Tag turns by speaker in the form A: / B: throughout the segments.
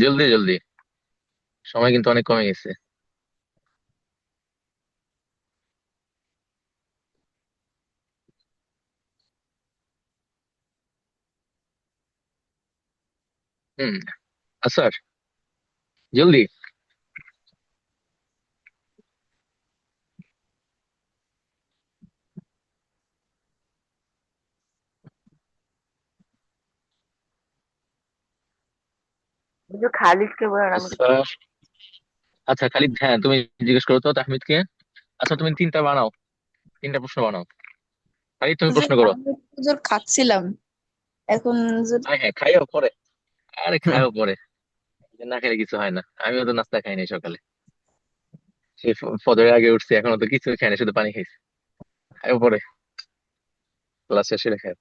A: জলদি জলদি, সময় কিন্তু অনেক কমে গেছে। হুম। আসার, জলদি।
B: কিন্তু খালিদকে বলেন আমি।
A: আসার। আচ্ছা খালিদ, হ্যাঁ তুমি জিজ্ঞেস করো তো তাহমিদকে। আচ্ছা তুমি তিনটা বানাও, তিনটা প্রশ্ন বানাও। খালিদ তুমি
C: হুজুর
A: প্রশ্ন করো।
C: আমি হুজুর খাচ্ছিলাম এখন হুজুর।
A: হ্যাঁ হ্যাঁ, খাইও পরে। আরে খাইও পরে, না খেলে কিছু হয় না। আমিও তো নাস্তা খাইনি সকালে, সেই ফজরের আগে উঠছি, এখনো তো কিছু খাইনি, শুধু পানি খাইছি। খাইও পরে, ক্লাস শেষে খাই।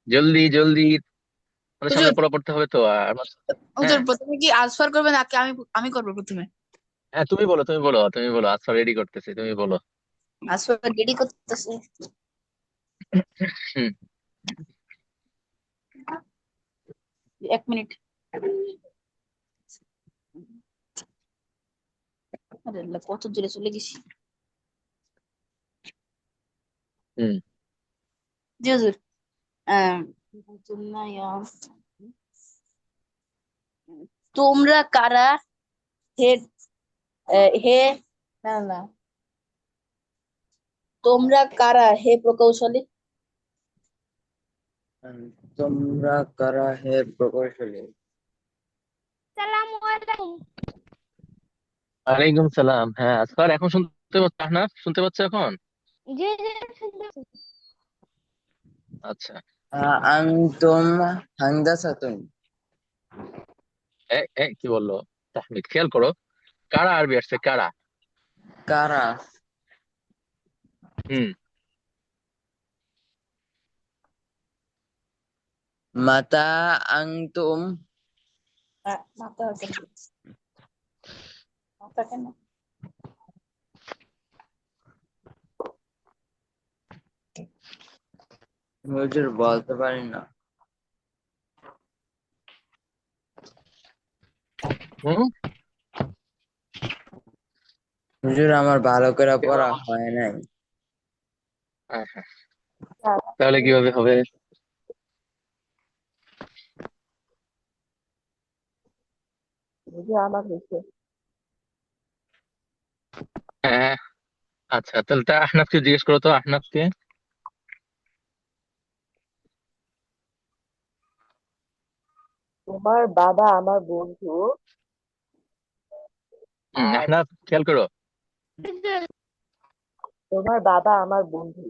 A: জলদি জলদি, মানে সামনে
C: হুজুর
A: পড়া পড়তে হবে তো আর
C: হুজুর
A: হ্যাঁ
C: প্রথমে কি আনসার করবেন নাকি আমি আমি করবো প্রথমে?
A: হ্যাঁ, তুমি বলো তুমি বলো তুমি বলো, আচ্ছা রেডি করতেছি, তুমি বলো।
C: আনসার রেডি করতেছে।
A: হুম।
C: 1 মিনিট। আরে আল্লাহ, কত দূরে চলে গেছি।
A: হুম।
C: জি হুজুর। আহ, না, তোমরা কারা? হে হে, না না, তোমরা কারা হে প্রকৌশলী?
B: তোমরা কারা হে প্রকৌশলী?
D: আসসালামু আলাইকুম।
A: ওয়ালাইকুম সালাম। হ্যাঁ স্যার, এখন শুনতে পাচ্ছ না? শুনতে পাচ্ছ এখন?
D: জি জি, শুনতে পাচ্ছি।
A: আচ্ছা।
B: আনতুম হান্দাসাতুন।
A: কি বললো তাহমিদ, খেয়াল করো। কারা আরবি আসছে, কারা।
B: কারা।
A: হুম।
B: মাতা আনতুম।
C: মাথা কেন? মাথা কেন?
B: হুজুর বলতে পারি না।
A: হুম।
B: হুজুর আমার ভালো করে পড়া হয় নাই।
A: হ্যাঁ হ্যাঁ, তাহলে কিভাবে হবে?
B: বুঝি আমার হয়েছে।
A: হ্যাঁ। আচ্ছা তাহলে তা আহনাফকে জিজ্ঞেস করো তো, আহনাফকে।
B: তোমার বাবা আমার বন্ধু। আর
A: আহনাফ খেয়াল করো।
D: হুজুর,
B: তোমার বাবা আমার বন্ধু।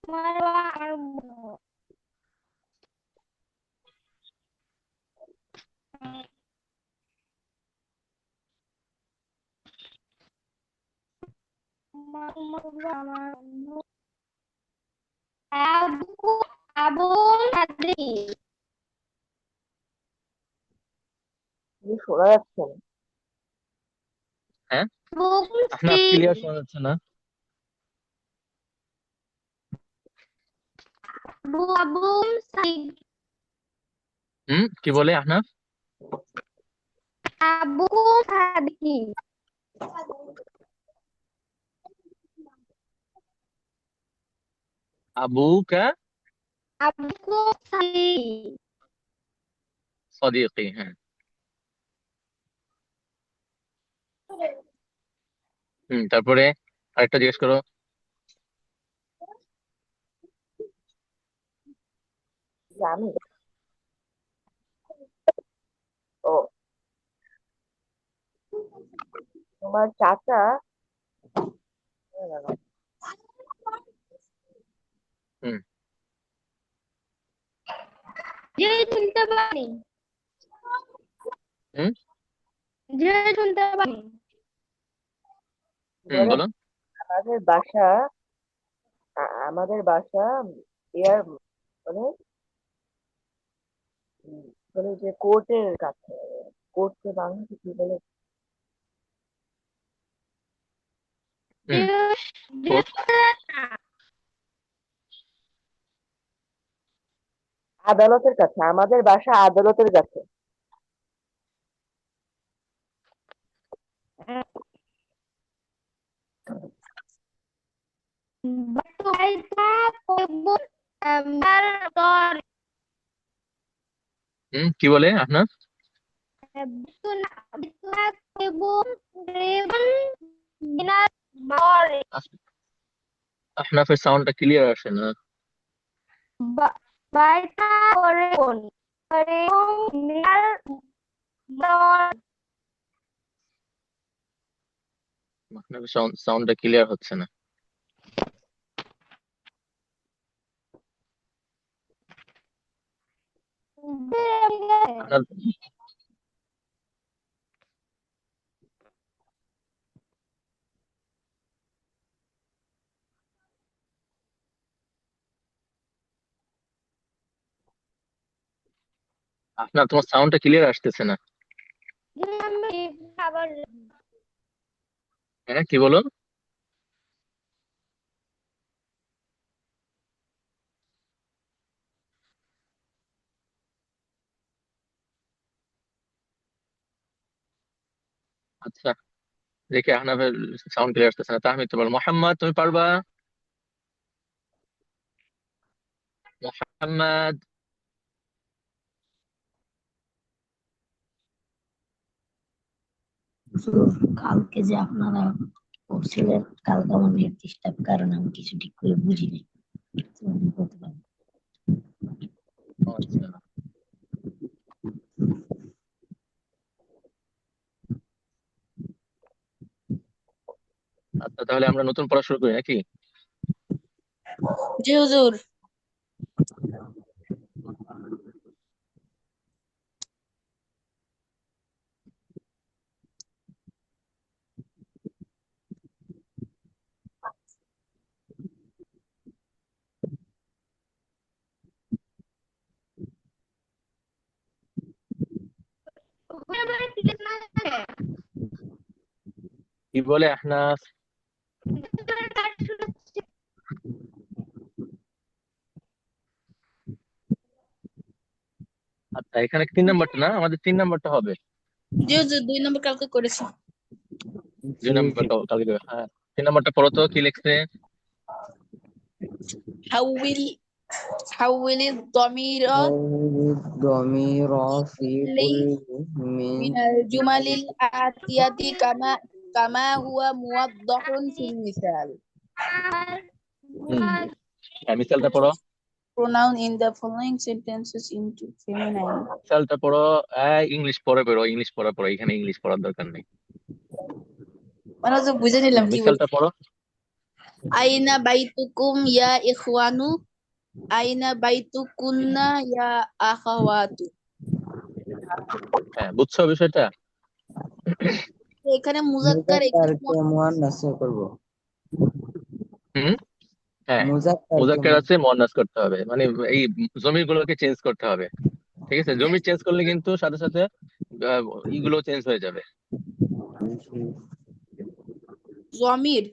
D: মারওয়া আর আমার আবু আবুল হাদি।
B: তুমি শোনা যাচ্ছে না।
A: হ্যাঁ,
D: আবুল
A: আহনাফ
D: সাইদ।
A: ক্লিয়ার শোনা যাচ্ছে না।
D: আবুল সাইদ।
A: কি বলে আহনাফ?
D: আবু হাদি।
A: আবু কা
D: আবু সাইদ।
A: সদিকি, হ্যাঁ। তারপরে আরেকটা জিজ্ঞেস করো।
B: জানি। ও, তোমার চাচা। না, না, না।
A: হুম।
D: যে শুনতে পারি,
A: হুম।
D: যে শুনতে পারি।
A: বলো।
B: আমাদের বাসা
E: আমাদের বাসা এয়ার মানে মানে যে কোর্টের কাছে। কোর্টকে বাংলাতে কি বলে?
A: হুম
D: জুস
A: কোর্ট
E: আদালতের কাছে, আমাদের বাসা আদালতের কাছে।
D: batu baita kebun bar
A: কি বলে আপনার?
D: batu batu kebun ribbon binar bor
A: আপনার সাউন্ডটা ক্লিয়ার আসে না।
D: baita oregon oregon binar bor
A: আপনার সাউন্ডটা ক্লিয়ার হচ্ছে না। আপনার তোমার সাউন্ডটা ক্লিয়ার আসতেছে না।
D: আবার
A: হ্যাঁ কি বলো? আচ্ছা দেখি আহনাফের সাউন্ড ক্লিয়ার আসতেছে না। তাহমিদ তো বল, মোহাম্মদ তুমি পারবা? মোহাম্মদ
F: কালকে যে আপনারা করছিলেন, কালকে আমার নেট ডিস্টার্ব কারণে আমি কিছু ঠিক করে বুঝিনি। তো আমি বলতে পারবো।
A: আচ্ছা আচ্ছা তাহলে আমরা নতুন পড়া শুরু করি নাকি?
C: জি হুজুর।
A: কি বলে আহনাফ? আচ্ছা এখানে 3 নাম্বারটা না, আমাদের 3 নাম্বারটা হবে।
C: জি হুজুর 2 নম্বর কালকে করেছি।
A: 2 নাম্বার কালকে দেবে। হ্যাঁ 3 নাম্বারটা পড়ো তো, কি লিখছে?
C: حول حول الضمير
B: الضمير في كل من
C: من الجمل الآتية كما هو موضح في المثال.
A: হ্যাঁ মিসালটা পড়ো।
C: Pronoun in the following sentences into feminine.
A: মিসালটা পড়ো। ইংলিশ পড়ে বেরো, ইংলিশ পড়া পড়ো, এখানে ইংলিশ পড়ার দরকার নেই।
C: মানে তো বুঝে নিলাম কি বলছে।
A: মিসালটা পড়ো।
C: আইনা বাইতুকুম ইয়া ইখওয়ানু, আইনা বাইতুকুন্না ইয়া আখাওয়াতু।
A: হ্যাঁ বুঝছো বিষয়টা?
C: এখানে মুজাক্কার এখানে
B: মুজাক্কারকে মুয়ান্নাস করব।
A: হুম হ্যাঁ
B: মুজাক্কারকে
A: মুজাক্কার আছে, মুয়ান্নাস করতে হবে, মানে এই জমির গুলোকে চেঞ্জ করতে হবে। ঠিক আছে, জমি চেঞ্জ করলে কিন্তু সাথে সাথে আহ, ইগুলো চেঞ্জ হয়ে যাবে।
C: জমির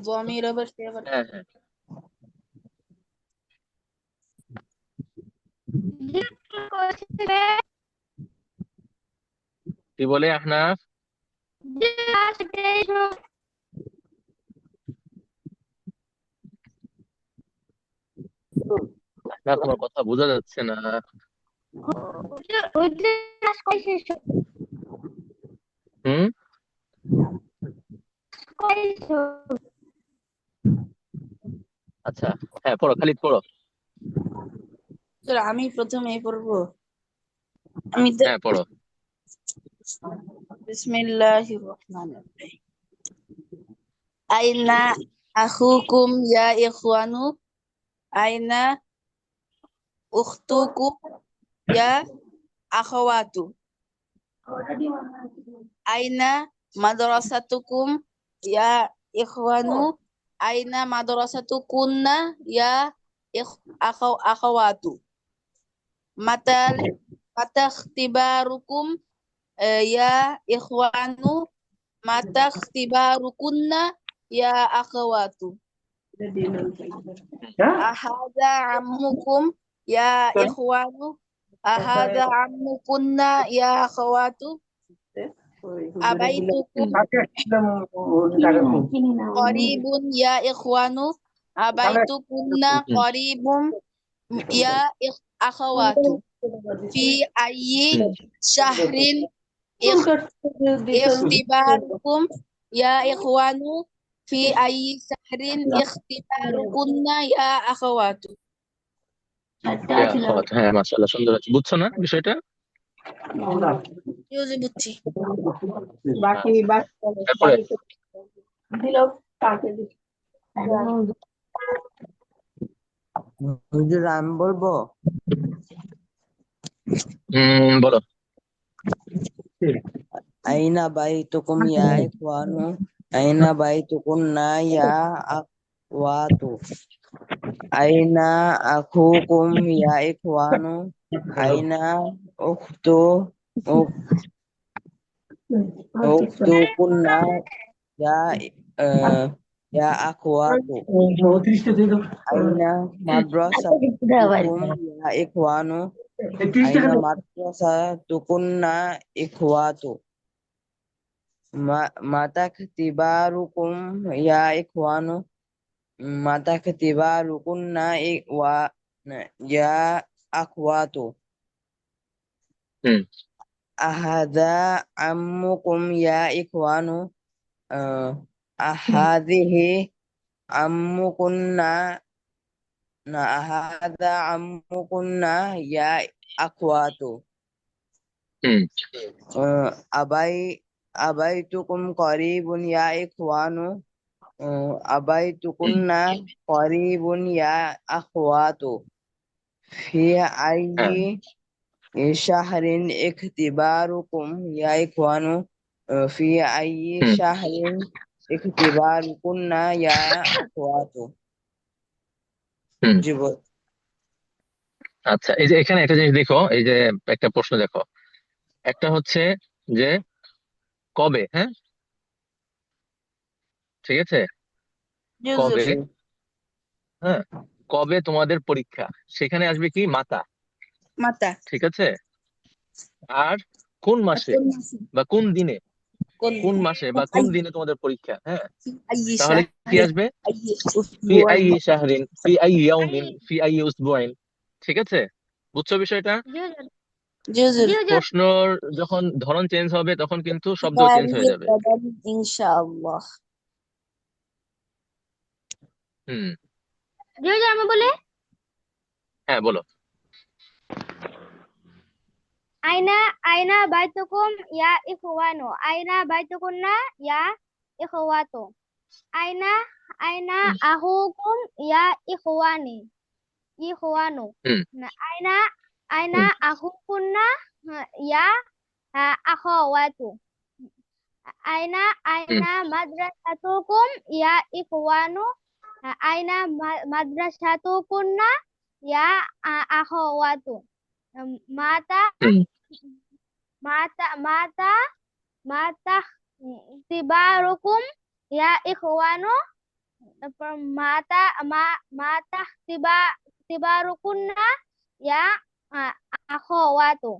C: জমির আবার সে আবার
A: হ্যাঁ হ্যাঁ কি বলে আহনাফ? না তোমার কথা বোঝা যাচ্ছে না। হুম আচ্ছা হ্যাঁ পড়ো, খালিদ পড়ো।
C: আমি প্রথমে পড়বো। আমি
A: হ্যাঁ পড়ো।
C: বিসমিল্লাহির রহমানির রহিম। আইনা আখুকুম ইয়া ইখওয়ানু, আইনা উখতুকুম ইয়া আখাওয়াতু, আইনা মাদ্রাসাতুকুম ইয়া ইখওয়ানু, Aina madrasatukunna ya akhawatu. Mata mata ikhtibarukum ya ikhwanu. Mata ikhtibarukunna ya akhawatu. Ahada ammukum ya ikhwanu. Ahada ammukunna ya akhawatu. Abaitukum qaribun ya ikhwanu. Abaitukunna qaribun ya akhawatu. Fi ayyi syahrin ikhtibarukum ya ikhwanu. Fi ayyi syahrin ikhtibarukunna ya akhawatu.
A: হ্যাঁ মাশাআল্লাহ, সুন্দর আছে। বুঝছো না বিষয়টা?
C: বুঝি বুঝছি।
A: তারপরে
B: হুজুর আমি বলবো
A: বলো।
B: আইনা বাইতুকুম ইয়া ইখওয়ানু আইনা বাইতুকুন্না ইয়া আখওয়াতু আইনা আখুকুম ইয়া ইখওয়ানু আইনা উখতু উখতুকুন্না ইয়া ইয়া আখওয়াতু আইনা মাদ্রাসাতুকুম ইয়া ইখওয়ানু আইনা মাদ্রাসাতুকুন্না ইখওয়াতু মাতা খিবারুকুম ইয়া ইখওয়ানু মাতা খিবারুকুন্না ইয়া আখওয়াতু
A: হুম
B: আহাদা আম্মুকুম ইয়া ইখওয়ানু আহাদিহি আম্মুকুন্না আহাদা আম্মুকুন্না ইয়া আখওয়াতু
A: হুম
B: আবাইতুকুম করিবুন ইয়া ইখওয়ানু আবাইতুকুন্না করিবুন ইয়া আখওয়াতু ফি আইয়ি শাহরিন ইখতিবারুকুম ইয়া ইখওয়ানু ফি আইয়ি শাহরিন ইখতিবারুকুন্না ইয়া আখওয়াতু
A: হুম
B: জীবন।
A: আচ্ছা, এই যে এখানে একটা জিনিস দেখো, এই যে একটা প্রশ্ন দেখো। একটা হচ্ছে যে কবে, হ্যাঁ ঠিক আছে,
C: জি
A: কবে,
C: হুজুর।
A: হ্যাঁ কবে তোমাদের পরীক্ষা, সেখানে আসবে কি মাতা,
C: মাতা
A: ঠিক আছে। আর কোন মাসে
C: কোন মাসে
A: বা কোন দিনে,
C: কোন
A: কোন মাসে বা কোন দিনে তোমাদের পরীক্ষা, হ্যাঁ
C: আইয়ি
A: তাহলে কি
C: শাহরিন
A: আসবে?
C: আইয়ি
A: ফি
C: উসবুআইন।
A: আইয়ি শাহরিন ফি আইয়ি ইয়াউমিন ফি আইয়ি উসবুআইন, ঠিক আছে। বুঝছো বিষয়টা?
D: জি হুজুর।
C: জি হুজুর।
D: জি হুজুর।
A: প্রশ্নর যখন ধরন চেঞ্জ হবে তখন কিন্তু শব্দ চেঞ্জ হয়ে যাবে।
C: ইনশাআল্লাহ।
A: হুম
D: জি হুজুর, আমি বলি
A: হ্যাঁ বলো।
D: আইনা আইনা বাইতুকুম ইয়া ইখওয়ানু আইনা বাইতুকুন্না ইয়া ইখওয়াতু আইনা আইনা আহুকুম ইয়া ইখওয়ানু
A: হুম
D: আইনা আইনা
A: হুম
D: আহুকুন্না ইয়া আখাওয়াতু আইনা
A: হুম
D: আইনা মাদ্রাসাতুকুম ইয়া ইখওয়ানু আইনা মাদ্রাসাতুকুন্না ইয়া আখাওয়াতু মাতা
A: হুম
D: মাতা মাতা মাতা tibarukum ya ikhwanu তারপর মাতা tibarukunna ya akhawatu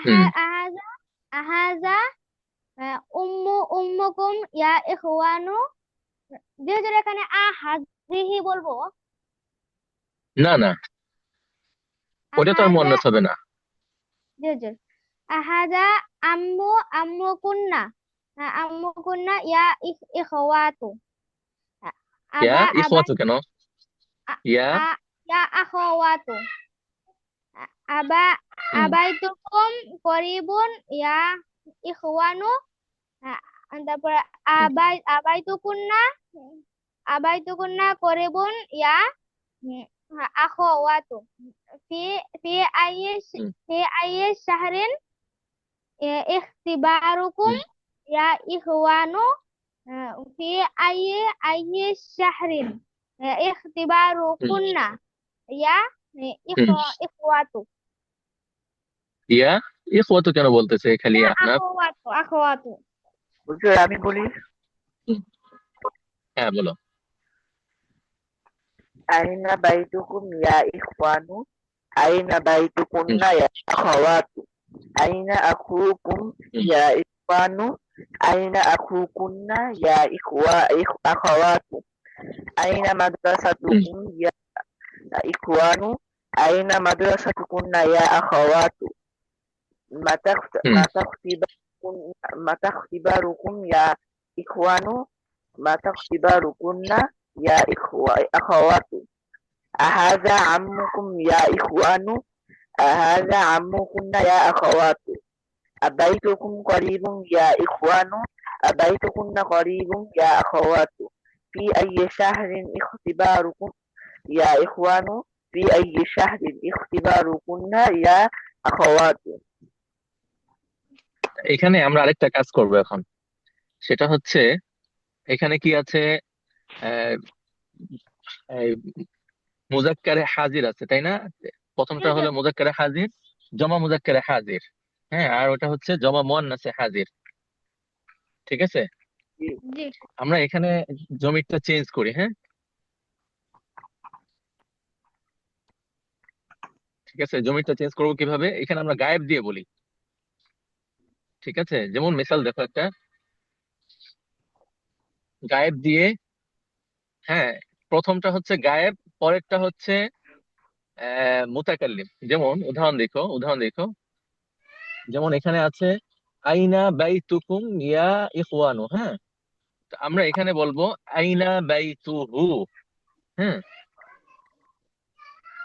A: হুম
D: ahaza ahaza ummukum ya ikhwanu যেহেতু এখানে আহাজিহি বলবো
A: না না, ওটা তো আর
D: আহাজা
A: মুয়ান্নাস হবে না।
D: যেহেতু আহাজা আমুকুন্না আমুকুন্না ইয়া ইখওয়াতু
A: ইয়া
D: আবা আবা
A: ইখওয়াতু কেন? ইয়া
D: ইয়া আখাওয়াতু আবা আবাইতুকুম করিবুন ইয়া ইখওয়ানু তারপর আবাইতুকুন্না করিবুন ইয়া আখাওয়াতু ফি ফি
A: হুম
D: আইয়ি শাহরিন ইখতিবারুকুম
A: হুম
D: ইয়া ইখওয়ানু في أي شهر اختباركن يا
A: হুম
D: إخوات
A: ইয়া ইখওয়াতু কেন বলতেছে খালি
D: يا
A: আহনাফ?
D: أخوات
E: হুজুর আমি বলি
A: হুম, হ্যাঁ বলো।
E: আইনা বাইতুকুম ইয়া ইখওয়ানু আইনা
A: হুম
E: বাইতুকুন্না ইয়া আখাওয়াতু আইনা আখুকুম
A: হুম
E: ইয়া ইখওয়ানু আইনা আখুকুন্না ইয়া আখাওয়াতু আইনা
A: হুম
E: মাদ্রাসাতুকুম ইয়া ইখওয়ানু আইনা মাদ্রাসাতুকুন্না ইয়া আখাওয়াতু
A: হুম
E: متى اختباركم يا إخوان متى اختباركن يا أخوات أهذا عمكم يا إخوان أهذا عمكن يا أخوات أبيتكم قريب يا إخوان أبيتكن قريب يا أخوات في أي شهر اختباركم يا إخوان في أي شهر اختباركن يا أخوات
A: এখানে আমরা আরেকটা কাজ করব এখন। সেটা হচ্ছে এখানে কি আছে, আহ, এই মুজাক্কারে হাজির আছে তাই না? প্রথমটা হলো মুজাক্কারে হাজির, জমা মুজাক্কারে হাজির। হ্যাঁ, আর ওটা হচ্ছে জমা মুয়ান্নাসে হাজির। ঠিক আছে,
D: জি
A: আমরা এখানে জমিরটা চেঞ্জ করি। হ্যাঁ, ঠিক আছে, জমিরটা চেঞ্জ করবো কিভাবে? এখানে আমরা গায়েব দিয়ে বলি। ঠিক আছে, যেমন মিসাল দেখো একটা, গায়েব দিয়ে। হ্যাঁ, প্রথমটা হচ্ছে গায়েব, পরেরটা হচ্ছে মুতাকাল্লিম। যেমন উদাহরণ দেখো, যেমন এখানে আছে আইনা বাইতুকুম ইয়া ইখওয়ানু। হ্যাঁ, তো আমরা এখানে বলবো আইনা বাইতুহু। হ্যাঁ,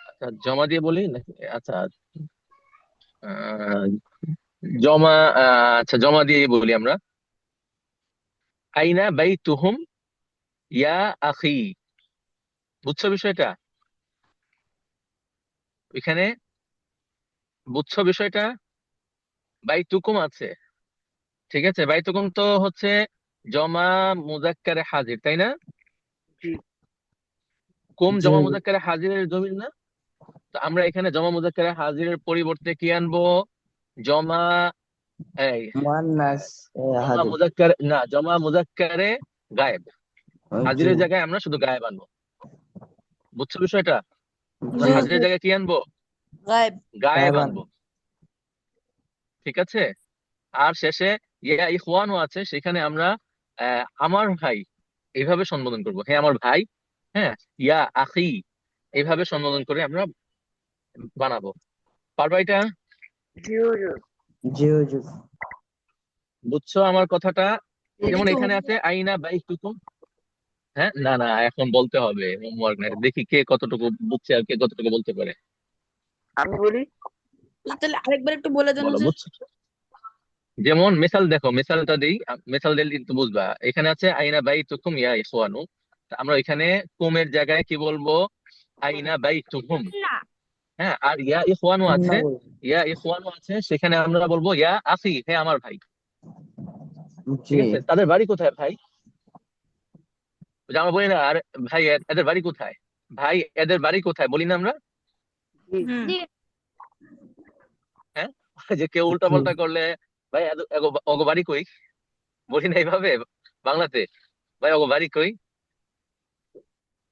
A: আচ্ছা জমা দিয়ে বলি নাকি? আচ্ছা, আহ, জমা, আচ্ছা জমা দিয়ে বলি আমরা, আইনা বাইতুহুম ইয়া আখি। বুঝছো বিষয়টা? এখানে বুঝছো বিষয়টা? বাইতুকুম আছে, ঠিক আছে, বাইতুকুম তো হচ্ছে জমা মুজাক্কারে হাজির তাই না?
E: জি
A: কুম
B: জি
A: জমা মুজাক্কারে হাজিরের জমির না? তো আমরা এখানে জমা মুজাক্কারে হাজিরের পরিবর্তে কি আনবো? জমা, এই
B: মুয়ান্নাস
A: জমা
B: হাজির।
A: মুজাক্কারে না, জমা মুজাক্কারে গায়েব।
B: জি
A: হাজিরের জায়গায় আমরা শুধু গায়েব আনবো। বুঝছো বিষয়টা? আমরা
B: জি
A: হাজিরের জায়গায় কি আনবো?
C: غائب
A: গায়েব
B: গায়বান।
A: আনবো। ঠিক আছে, আর শেষে ইয়া ইখওয়ানও আছে, সেখানে আমরা আমার ভাই এইভাবে সম্বোধন করব। হ্যাঁ আমার ভাই। হ্যাঁ, ইয়া আখি এইভাবে সম্বোধন করে আমরা বানাবো। পারবা এটা?
E: জি হুজুর
B: জি হুজুর।
A: বুঝছো আমার কথাটা?
C: বলি
A: যেমন
C: তো
A: এখানে আছে আইনা বাইতুকুম। হ্যাঁ, না না, এখন বলতে হবে হোমওয়ার্ক না, দেখি কে কতটুকু বুঝছে আর কে কতটুকু বলতে পারে।
E: আমি বলি
C: তাহলে আরেকবার একটু বলে দেন
A: বলো,
C: হুজুর।
A: বুঝছো? যেমন মিসাল দেখো, মিসালটা দিই, মিসাল দিলে কিন্তু বুঝবা। এখানে আছে আইনা বাইতুকুম ইয়া ইখওয়ানু, তা আমরা এখানে কুমের জায়গায় কি বলবো? আইনা বাইতুহুম।
D: না
A: হ্যাঁ, আর ইয়া ইখওয়ানু
B: কুন্না
A: আছে,
B: বল।
A: সেখানে আমরা বলবো ইয়া আখি, হ্যাঁ আমার ভাই।
B: জি
A: ঠিক আছে, তাদের বাড়ি কোথায় ভাই? ওই যে আমরা বলি না, আর ভাই এদের বাড়ি কোথায়? ভাই এদের বাড়ি কোথায় বলি না আমরা?
E: জি
C: হুম
D: জি
A: হ্যাঁ, যে কেউ উল্টা
B: জি
A: পাল্টা করলে, ভাই অগো বাড়ি কই, বলি না এইভাবে বাংলাতে, ভাই অগো বাড়ি কই।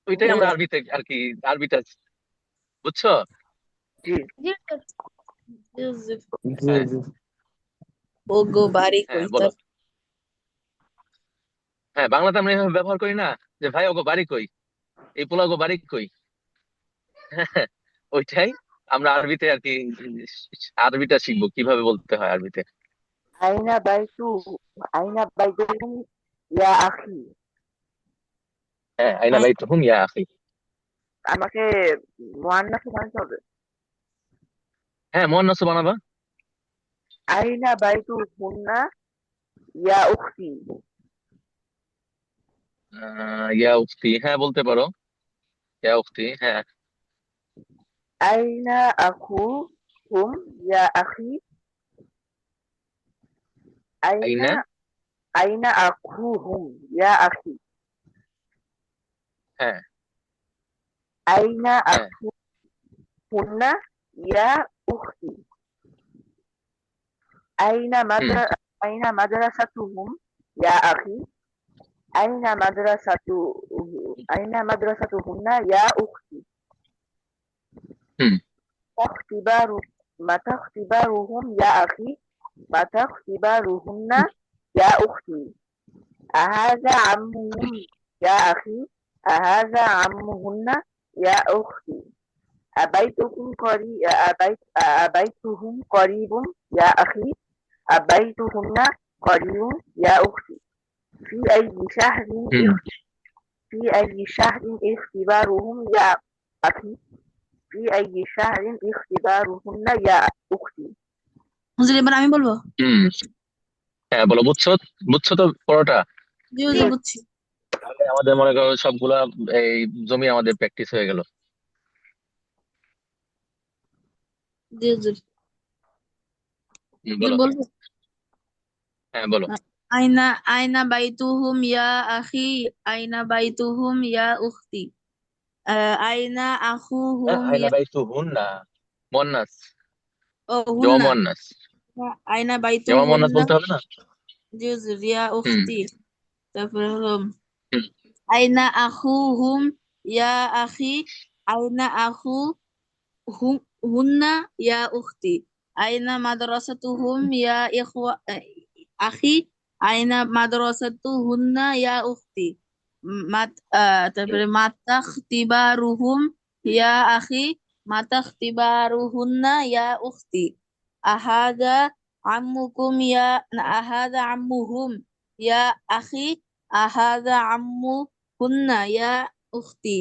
A: ওইটাই আমরা আরবিতে আর কি, আরবিটা, বুঝছো?
E: জি
D: জি
C: হুজুর।
B: জি
A: হ্যাঁ
B: জি।
C: ও গো বাড়ি
A: হ্যাঁ
C: কই
A: বলো।
C: তার?
A: হ্যাঁ, বাংলাতে আমরা এভাবে ব্যবহার করি না, যে ভাই ওগো বাড়ি কই, এই পোলা গো বাড়ি কই। ওইটাই আমরা আরবিতে আর কি, আরবিটা শিখবো কিভাবে বলতে হয় আরবিতে।
E: আইনা বাইতু আইনা বাইতুকুম ইয়া আখি
A: হ্যাঁ, আইনা বাইতুহুম ইয়া আখি।
E: আমাকে মুয়ান্নাস বানাতে হবে
A: হ্যাঁ, মুয়ান্নাস বানাবা।
E: আইনা বাইতুকুন্না ইয়া উখতি
A: ইয়া উখতি, হ্যাঁ বলতে পারো, ইয়া উখতি। হ্যাঁ,
E: আইনা আখুকুম ইয়া আখি আইনা
A: আইনা
E: আইনা আখুহুম ইয়া আখি।
A: হ্যাঁ
E: আইনা
A: হ্যাঁ
E: আখুহুন্না ইয়া উখতি। আইনা
A: হুম
E: মাদ্রা আইনা মাদ্রাসাতুহুম ইয়া আখি। আইনা মাদ্রাসাতু আইনা মাদ্রাসাতুহুন্না ইয়া উখতি।
A: হুম
E: اختبار متى اختبارهم يا أخي؟ متى اختبارهن يا أختي؟ أهذا عمهم يا أخي؟ أهذا عمهن يا أختي؟ أبيتهم قريب يا أخي؟ أبيتهن قريب يا أختي؟ في أي شهر
A: হুম
E: في أي شهر اختبارهم يا أخي؟ في أي شهر اختبارهن يا أختي؟
C: হুজুর এবার আমি বলবো।
A: হুম হ্যাঁ বলো, বুঝছো? বুঝছো তো পড়াটা?
C: জি
D: জি
C: হুজুর বুঝছি।
A: তাহলে আমাদের মনে করো সবগুলা এই জমি আমাদের প্র্যাকটিস হয়ে গেল।
C: জি হুজুর। হুজুর
A: বলো।
C: বলবো।
A: হ্যাঁ বলো।
C: আইনা আইনা বাইতুহুম ইয়া আখি, আইনা বাইতুহুম ইয়া উখতি, আইনা আখুহুম
A: আইনা
C: ইয়া
A: বাইতু হুন না, মন্নাস, জমা
C: হুন্না,
A: মন্নাস,
C: আইনা
A: জমা মন্নাস
C: বাইতুহুন্না।
A: বলতে হবে না?
C: জি হুজুর ইয়া
A: হুম
C: উখতি। তারপরে হলো
A: হুম
C: আইনা আখুহুম ইয়া আখি, আইনা আখু হুম হুন্না ইয়া উখতি, আইনা মাদ্রাসাতুহুম ইয়া ইখওয়া আখি, আইনা মাদ্রাসাতুহুন্না ইয়া উখতি, মাত তারপরে মাতাখতিবারুহুম ইয়া আখি, মাতাখতিবারুহুন্না ইয়া উখতি, আহাদা আম্মুকুম ইয়া আহাদা আম্মুহুম ইয়া আখি, আহাদা আম্মুহুন্না ইয়া উখতি,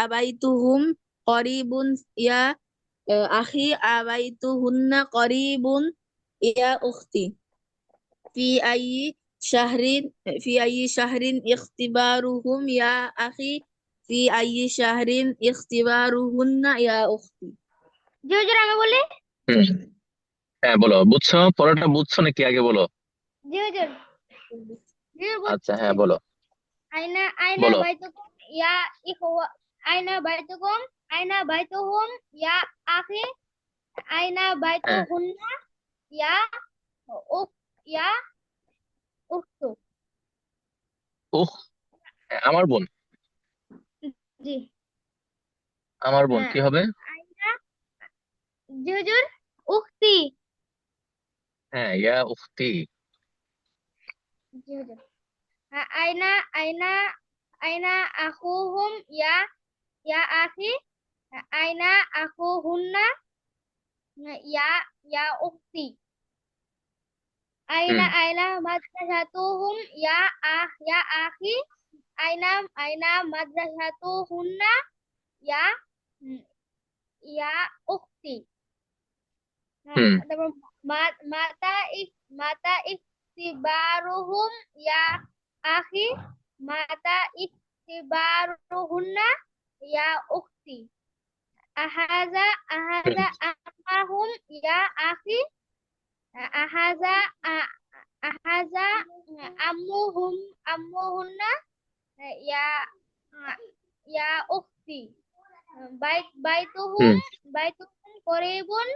C: আবাইতুহুম করিবুন ইয়া আখি, আবাইতুহুন্না করিবুন ইয়া উখতি, ফি আইয়ি শাহরিন ফি আইয়ি শাহরিন ইখতিবারুহুম ইয়া আখি, ফি আইয়ি শাহরিন ইখতিবারুহুন্না ইয়া উখতি।
D: জি হুজুর আমি বলি।
A: হুম হ্যাঁ বলো, বুঝছো? পড়াটা বুঝছো নাকি আগে বলো?
D: জি হুজুর। জি হুজুর
A: আচ্ছা
D: বলছি।
A: হ্যাঁ বলো।
D: আইনা আইনা
A: বলো।
D: বাইতুকুম ইয়া ইখওয়া আইনা বাইতুকুম আইনা বাইতুহুম ইয়া আখি আইনা
A: হ্যাঁ
D: বাইতুহুন্না ইয়া উখ ইয়া উখতু।
A: উহ, হ্যাঁ, আমার বোন।
D: জি
A: আমার বোন
D: হ্যাঁ
A: কি হবে?
D: আইনা জি হুজুর উখতি।
A: হ্যাঁ ইয়া উখতি।
D: জি হুজুর। আইনা আইনা আইনা আখুহুম ইয়া ইয়া আখি আইনা আখুহুন্না ইয়া ইয়া উখতি।
A: হুম
D: আইনা মাদ্রাসাতুহুম ইয়া আখি আইনা আইনা মাদ্রাসাতুহুন্না ইয়া উম, ইয়া উখতি।
A: হুম
D: তারপর মাতা মাতা ইখতিবারুহুম ইয়া আখি মাতা ইখতিবারুহুন্না ইয়া উখতি। আহাজা
A: হুম
D: আহাজা আমাহুম ইয়া আখি আহাজা আ- আহাজা আম্মুহুম আম্মুহুন্না ইয়া ইয়া উখতি।
A: হুম
D: বাইতুহুম করিবুন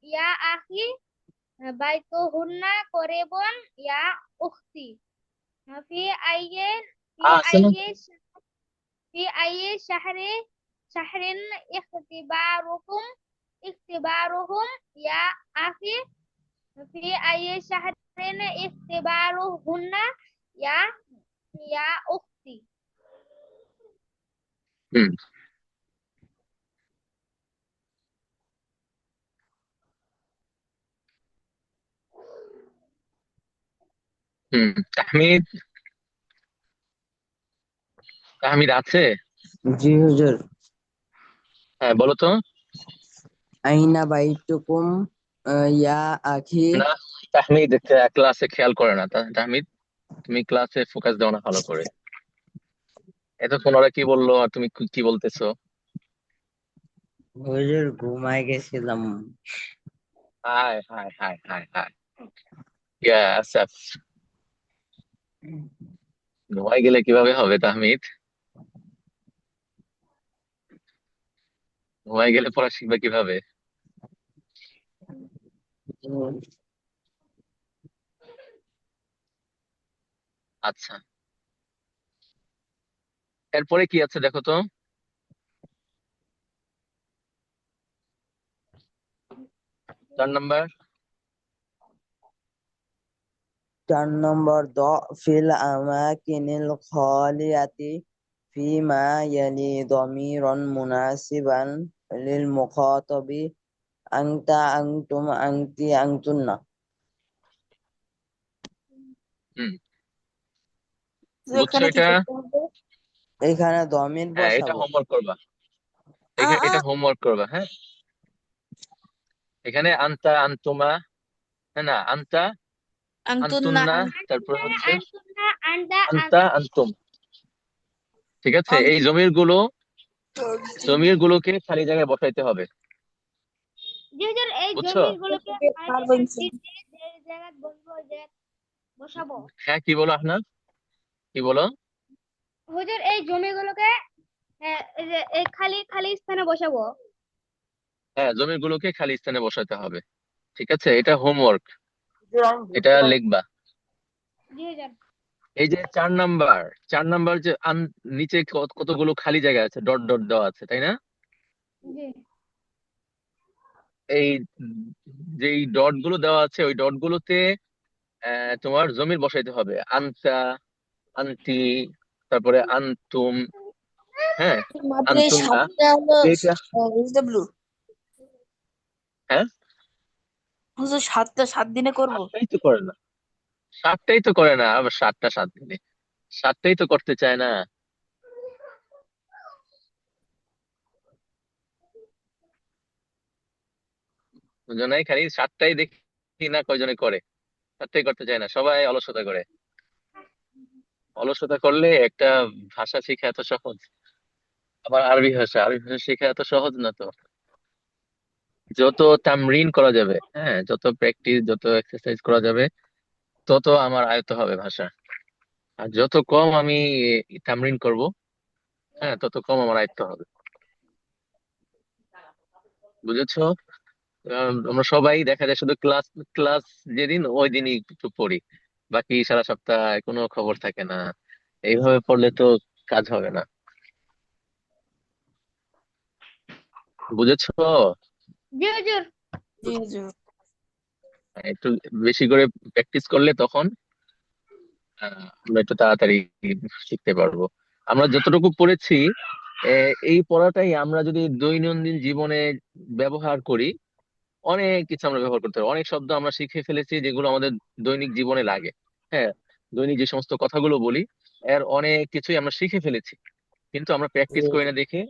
D: ইয়া আখি বাইতুহুন্না করিবুন ইয়া উখতি। ফি আইয়ে ফি
A: আছে না?
D: আইয়ে في أي شهر اختبارهم يا أخي في أي شهر اختبارهن يا يا أختي.
A: হুম হুম তাহমিদ, তাহমিদ আছে?
B: জি হুজুর।
A: হ্যাঁ বলো তো।
B: আইনা বাইতুকুম ইয়া আখি।
A: না, তাহমিদ ক্লাসে খেয়াল করে না। তাহমিদ, তুমি ক্লাসে ফোকাস দাও না ভালো করে। এতক্ষণ ওরা কি বললো আর তুমি কি বলতেছো?
B: হুজুর ঘুমায় গেছিলাম।
A: হায় হায় হায় হায় হায়, ইয়া আসাফ। ঘুমাই গেলে কিভাবে হবে তাহমিদ? ঘুমাই গেলে পড়া শিখবে কিভাবে? আচ্ছা, এরপরে কি আছে দেখো তো। 4 নম্বর।
B: 4 নম্বর ফিল আমাকিনিল খালিয়াতি ফিমা ইয়ালি দমিরন মুনাসিবান লিল মুখাতাবি আনতা আনতুম আনতি আনতুন্না।
A: হুম,
C: তো
A: বুঝছো
C: এখানে কি
A: এটা?
C: করতে হবে?
B: এখানে দমির
A: হ্যাঁ, এটা
B: বসাবো।
A: হোমওয়ার্ক করবা।
C: আ আ
A: এটা হোমওয়ার্ক করবা, হ্যাঁ। এখানে আনতা আনতুমা, হ্যাঁ না, আনতা
C: আনতুন্না
A: আনতুন্না, তারপর
D: আন্তা
A: হচ্ছে
D: আন্তুনা আন্তা
A: আনতা আনতুম। ঠিক আছে, এই জমির
C: আনতুন্না
A: গুলোকে খালি জায়গায় বসাইতে হবে,
D: যে হুজুর এই
A: বুঝছো?
D: জমির গুলোকে
C: পারবো ইনশাআল্লাহ।
D: যে জায়গায় বসবো যে বসাবো।
A: হ্যাঁ, কি বলো আহনাফ, কি বলো?
D: হুজুর এই জমিগুলোকে এই যে এই খালি খালি স্থানে বসাবো।
A: হ্যাঁ, জমির গুলোকে খালি স্থানে বসাতে হবে। ঠিক আছে, এটা হোমওয়ার্ক,
E: হুজুর আমি
A: এটা
E: বুঝতে পারছি।
A: লিখবা।
D: জি হুজুর।
A: এই যে 4 নাম্বার, 4 নাম্বার যে নিচে কতগুলো খালি জায়গা আছে, ডট ডট দেওয়া আছে, তাই না?
D: জি
A: এই যেই ডট গুলো দেওয়া আছে, ওই ডট গুলোতে তোমার জমির বসাইতে হবে। আনতা, আন্তি, তারপরে আনতুম, হ্যাঁ,
C: মাত্র এই
A: আনতুন্না।
C: 7টা হলো
A: এইটা,
C: ভেজিটেবল।
A: হ্যাঁ,
C: হুজুর 7টা 7 দিনে করব।
A: 7টাই তো করে না, 7টাই তো করে না, আবার 7টা 7 দিনে, 7টাই তো করতে চায় না। বুঝো নাই, খালি 7টাই দেখি না কয়জনে করে, 7টাই করতে চায় না, সবাই অলসতা করে। অলসতা করলে একটা ভাষা শেখা এত সহজ, আবার আরবি ভাষা শেখা এত সহজ না তো। যত তামরিন করা যাবে, হ্যাঁ, যত প্র্যাকটিস, যত এক্সারসাইজ করা যাবে, তত আমার আয়ত্ত হবে ভাষা। আর যত কম আমি তামরিন করব, হ্যাঁ, তত কম আমার আয়ত্ত হবে। বুঝেছো? আমরা সবাই দেখা যায় শুধু ক্লাস ক্লাস যেদিন ওই দিনই একটু পড়ি, বাকি সারা সপ্তাহ কোনো খবর থাকে না। এইভাবে পড়লে তো কাজ হবে না। বুঝেছো?
D: জি হুজুর।
C: জি হুজুর।
A: একটু বেশি করে প্র্যাকটিস করলে তখন আমরা একটু তাড়াতাড়ি শিখতে পারবো। আমরা যতটুকু পড়েছি, এই পড়াটাই আমরা যদি দৈনন্দিন জীবনে ব্যবহার করি, অনেক কিছু আমরা ব্যবহার করতে পারবো। অনেক শব্দ আমরা শিখে ফেলেছি যেগুলো আমাদের দৈনিক জীবনে লাগে। হ্যাঁ, দৈনিক যে সমস্ত কথাগুলো বলি, এর অনেক কিছুই আমরা শিখে ফেলেছি, কিন্তু আমরা প্র্যাকটিস করি না দেখে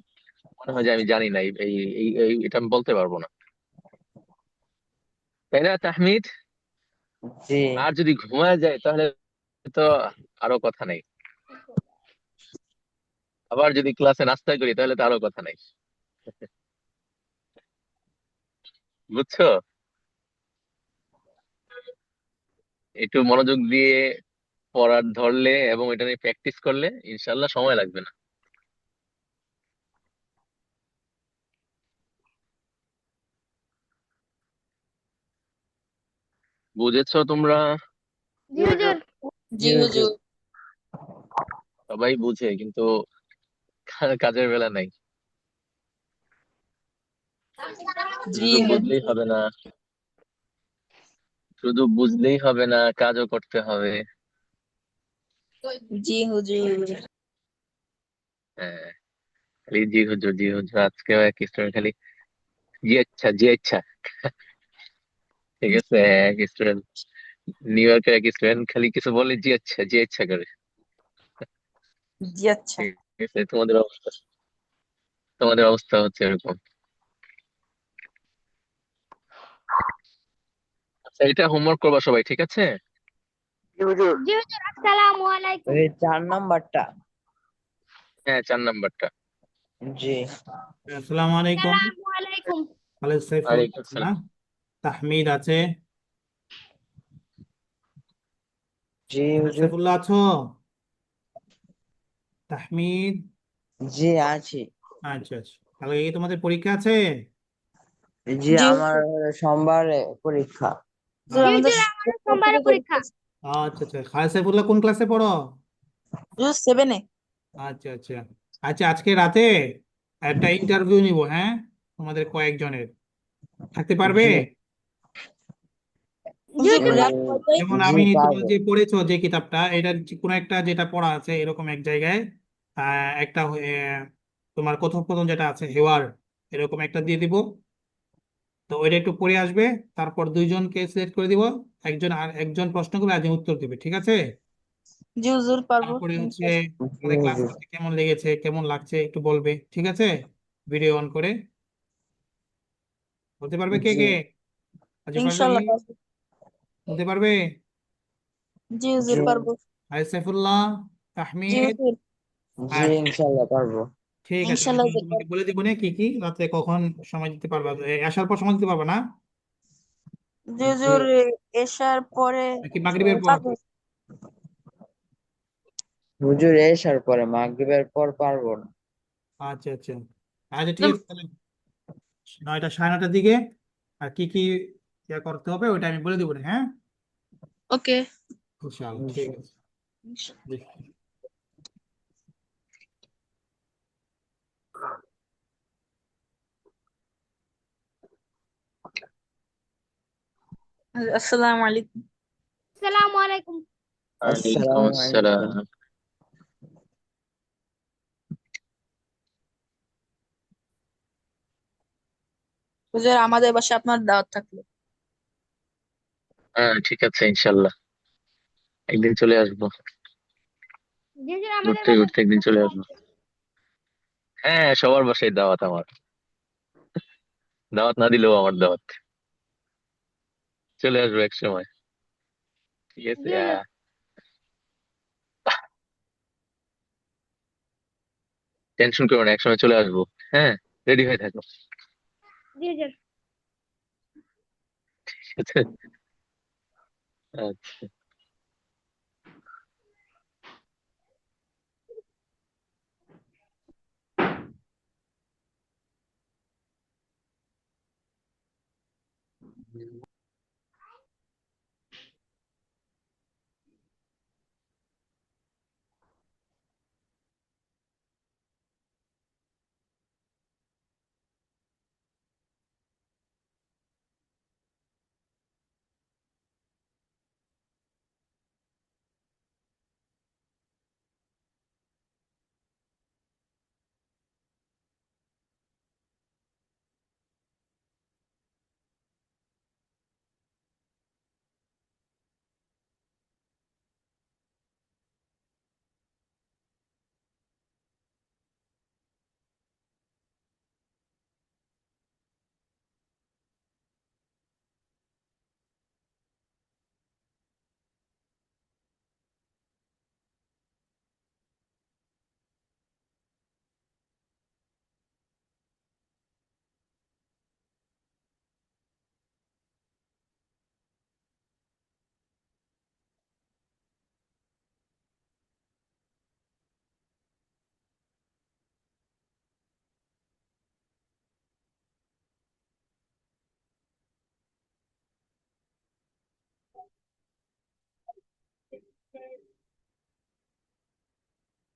A: মনে হয় যে আমি জানি না, এটা আমি বলতে পারবো না, তাই না তাহমিদ?
B: জি
A: আর যদি ঘুমায় যায় তাহলে তো আরো কথা নেই। আবার যদি ক্লাসে নাস্তা করি তাহলে তো আরো কথা নাই। বুঝছো? একটু মনোযোগ দিয়ে পড়ার ধরলে এবং এটা নিয়ে প্র্যাকটিস করলে ইনশাল্লাহ সময় লাগবে না। বুঝেছো তোমরা?
D: জি হুজুর।
C: জি হুজুর।
A: সবাই বুঝে, কিন্তু কাজের বেলা নাই।
C: জি
A: শুধু বুঝলেই
C: হুজুর।
A: হবে না, শুধু বুঝলেই হবে না, কাজও করতে হবে।
C: জি হুজুর।
A: হ্যাঁ, খালি জি হুজুর জি হুজুর, আজকেও এক স্টুডেন্ট খালি জি আচ্ছা জি আচ্ছা। ঠিক আছে, এক স্টুডেন্ট, নিউ ইয়র্কের এক স্টুডেন্ট খালি কিছু বললে জি আচ্ছা করে।
C: জি আচ্ছা।
A: ঠিক আছে, তোমাদের অবস্থা হচ্ছে এরকম। আচ্ছা, এটা হোমওয়ার্ক করবা সবাই, ঠিক আছে?
E: জি হুজুর।
D: জি হুজুর। আসসালামু আলাইকুম।
B: এই 4 নম্বরটা।
A: হ্যাঁ, 4 নাম্বারটা।
B: জি
G: আসসালামু আলাইকুম।
D: আসসালামু আলাইকুম।
G: খালেদ সাইফুল
A: ওয়ালাইকুম
G: না,
A: আসসালাম।
G: তাহমিদ আছে,
B: জি হুজুর।
G: সাইফুল্লাহ আছো? তাহমিদ?
B: জি আছি।
G: আচ্ছা আচ্ছা, তাহলে এই তোমাদের পরীক্ষা আছে?
B: জি
C: জি
B: আমার সোমবারে পরীক্ষা।
C: হুজুর,
D: জি
C: আমাদের
D: হুজুর আমারও
C: পর
D: সোমবারে
C: থেকে
D: পরীক্ষা।
C: পরীক্ষা আছে।
G: আচ্ছা আচ্ছা, খালেদ সাইফুল্লাহ কোন ক্লাসে পড়ো?
C: হুজুর 7-এ।
G: আচ্ছা আচ্ছা। আচ্ছা, আজকে রাতে একটা ইন্টারভিউ নিব, হ্যাঁ, তোমাদের কয়েকজনের। থাকতে পারবে?
B: জি
D: জি
C: হুজুর
D: হুজুর
C: রাত কয়টায়?
G: যেমন
B: জি
G: আমি, তোমরা
B: পারবো।
G: যে পড়েছো যে কিতাবটা, এটার কোনো একটা যেটা পড়া আছে এরকম এক জায়গায়, একটা তোমার কথোপকথন যেটা আছে, হেওয়ার, এরকম একটা দিয়ে দিব। তো ওইটা একটু পড়ে আসবে। তারপর দুইজনকে সিলেক্ট করে দিব, একজন আর একজন প্রশ্ন করবে, একজন উত্তর দিবে, ঠিক আছে?
C: জি হুজুর পারবো
G: তারপরে হচ্ছে
C: ইনশাআল্লাহ।
B: জি
G: আমাদের ক্লাস
B: হুজুর।
G: কেমন লেগেছে, কেমন লাগছে একটু বলবে, ঠিক আছে? ভিডিও অন করে বলতে পারবে কে
B: জি
G: কে? আজিফ
C: ইনশাআল্লাহ
G: রহিম
C: পারবো।
G: বলতে পারবে?
C: জি হুজুর
B: জি
C: পারবো।
G: আই সাইফুল্লাহ,
C: জি
G: তাহমিদ।
C: হুজুর
B: জি
G: আচ্ছা,
B: ইনশাল্লাহ পারবো।
G: ঠিক আছে, আমি
C: ইনশাআল্লাহ
G: তাহলে
C: হুজুর
G: তোমাকে
C: পারবো।
G: বলে দিব না কি কি রাতে কখন সময় দিতে পারবা, আসার পর সময় দিতে পারবা না?
C: জি
B: জি
C: হুজুর এশার পরে
G: নাকি মাগরিবের পর?
C: পারবো।
B: হুজুর এসার পরে মাগরিবের পর পারবো না।
G: আচ্ছা আচ্ছা। আচ্ছা ঠিক আছে, তাহলে 9টা, সাড়ে 9টার দিকে। আর কি কি ইয়া করতে হবে ওইটা আমি বলে দিব না, হ্যাঁ?
C: ওকে।
G: ইনশাআল্লাহ, ঠিক আছে।
C: আসসালামু আলাইকুম।
D: আসসালামু আলাইকুম।
A: ওয়ালাইকুম
B: আসসালামু আলাইকুম।
A: আসসালাম।
C: হুজুর আমাদের বাসায় আপনার দাওয়াত থাকলো।
A: হ্যাঁ ঠিক আছে, ইনশাল্লাহ একদিন চলে আসবো।
D: জি হুজুর আমাদের
A: ঘুরতে
D: বাসায়
A: ঘুরতে একদিন চলে আসবো। হ্যাঁ, সবার বাসায় দাওয়াত আমার। দাওয়াত না দিলেও আমার দাওয়াত। চলে আসবো এক সময়। ঠিক আছে।
D: জি হুজুর।
A: টেনশন করো না, এক সময় চলে আসবো। হ্যাঁ, রেডি হয়ে থাকো।
D: জি হুজুর।
A: ঠিক আছে। আচ্ছা।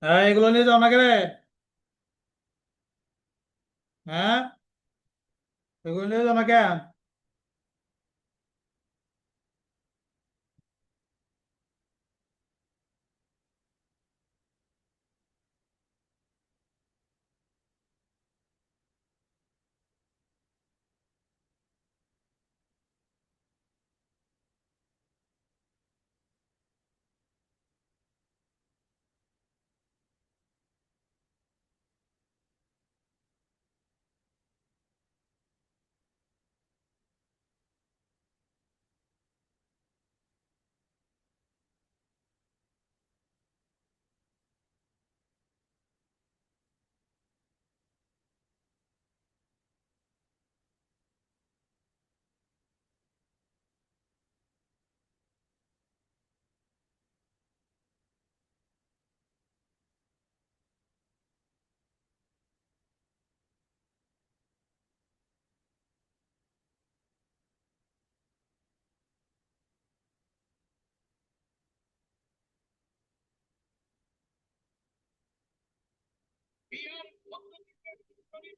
G: হ্যাঁ, এগুলো নিয়ে যাও না কে রে? হ্যাঁ, এগুলো নিয়ে যাও না কে?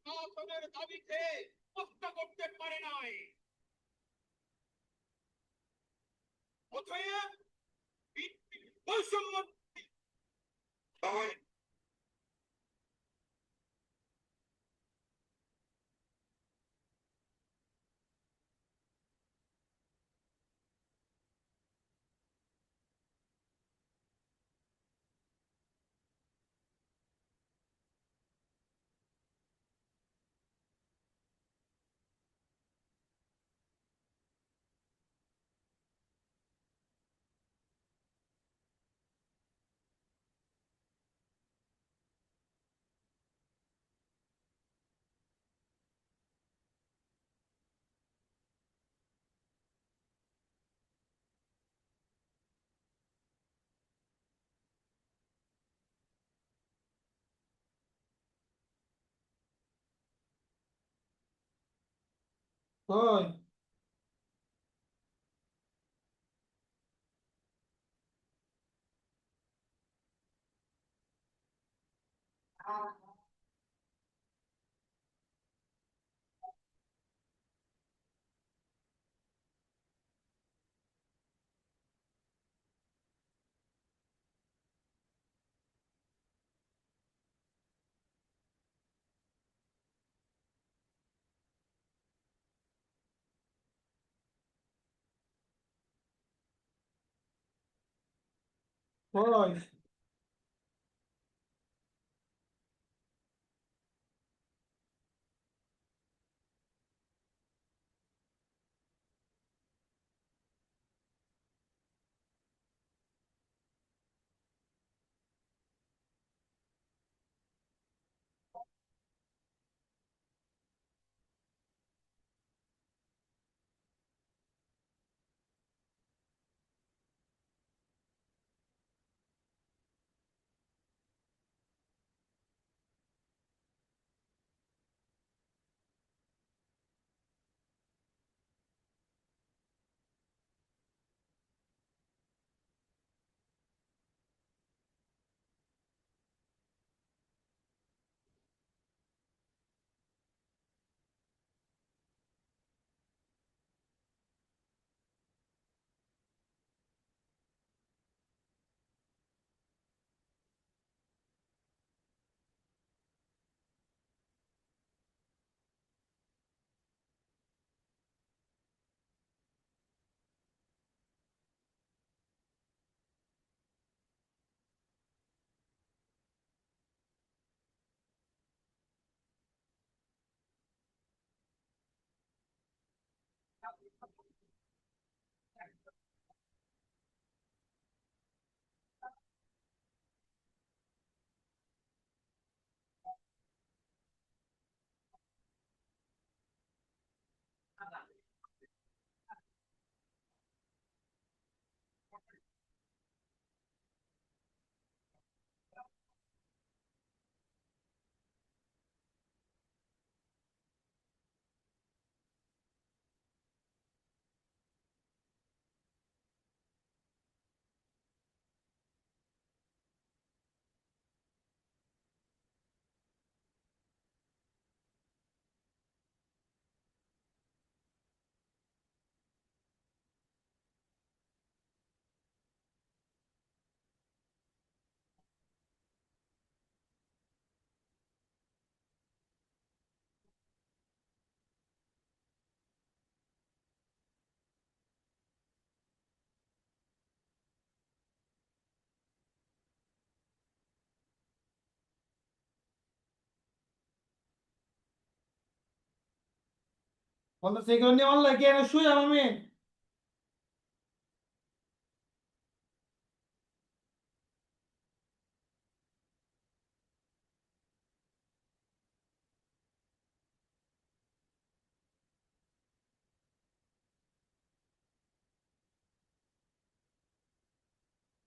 G: আপনাদের দাবিতে রক্ষা করতে পারে নাই। অতএব বৈষম্য কই কই বন্ধ সেকেন্ড অনলাইন কেন শুয়ে আমি